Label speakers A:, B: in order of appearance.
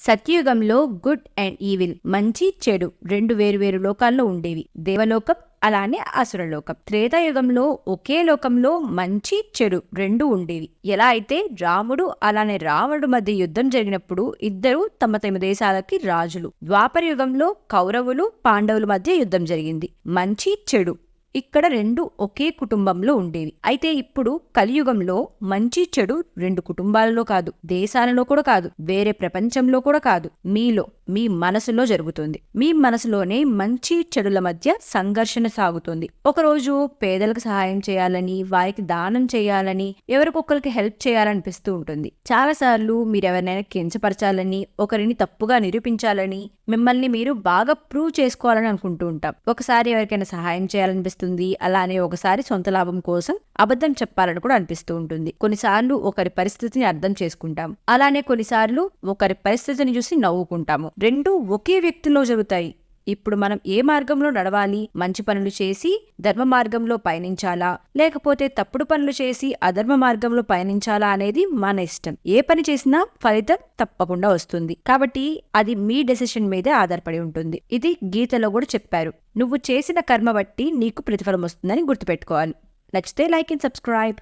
A: సత్యయుగంలో good and evil, మంచి చెడు రెండు వేరు లోకాల్లో ఉండేవి. దేవలోకం అలానే అసురలోకం. త్రేతాయుగంలో ఒకే లోకంలో మంచి చెడు రెండు ఉండేవి. ఎలా అయితే రాముడు అలానే రావణుడు మధ్య యుద్ధం జరిగినప్పుడు ఇద్దరు తమ తమ దేశాలకి రాజులు. ద్వాపర యుగంలో కౌరవులు పాండవుల మధ్య యుద్ధం జరిగింది. మంచి చెడు ఇక్కడ రెండు ఒకే కుటుంబంలో ఉండేవి. అయితే ఇప్పుడు కలియుగంలో మంచి చెడు రెండు కుటుంబాలలో కాదు, దేశాలలో కూడా కాదు, వేరే ప్రపంచంలో కూడా కాదు, మీ మనసులో జరుగుతుంది. మీ మనసులోనే మంచి చెడుల మధ్య సంఘర్షణ సాగుతుంది. ఒకరోజు పేదలకు సహాయం చేయాలని, వారికి దానం చేయాలని, ఎవరికొకరికి హెల్ప్ చేయాలనిపిస్తూ ఉంటుంది. చాలాసార్లు మీరెవరినైనా కించపరచాలని, ఒకరిని తప్పుగా నిరూపించాలని, మిమ్మల్ని మీరు బాగా ప్రూవ్ చేసుకోవాలని అనుకుంటూ ఉంటాం. ఒకసారి ఎవరికైనా సహాయం చేయాలనిపిస్తుంది, అలానే ఒకసారి సొంత లాభం కోసం అబద్ధం చెప్పాలని కూడా అనిపిస్తూ ఉంటుంది. కొన్నిసార్లు ఒకరి పరిస్థితిని అర్థం చేసుకుంటాం, అలానే కొన్నిసార్లు ఒకరి పరిస్థితిని చూసి నవ్వుకుంటాము. రెండు ఒకే వ్యక్తిలో జరుగుతాయి. ఇప్పుడు మనం ఏ మార్గంలో నడవాలి? మంచి పనులు చేసి ధర్మ మార్గంలో పయనించాలా, లేకపోతే తప్పుడు పనులు చేసి అధర్మ మార్గంలో పయనించాలా అనేది మన ఇష్టం. ఏ పని చేసినా ఫలితం తప్పకుండా వస్తుంది. కాబట్టి అది మీ డెసిషన్ మీదే ఆధారపడి ఉంటుంది. ఇది గీతలో కూడా చెప్పారు. నువ్వు చేసిన కర్మ బట్టి నీకు ప్రతిఫలం వస్తుందని గుర్తుపెట్టుకోవాలి. నచ్చితే లైక్ అండ్ సబ్స్క్రైబ్.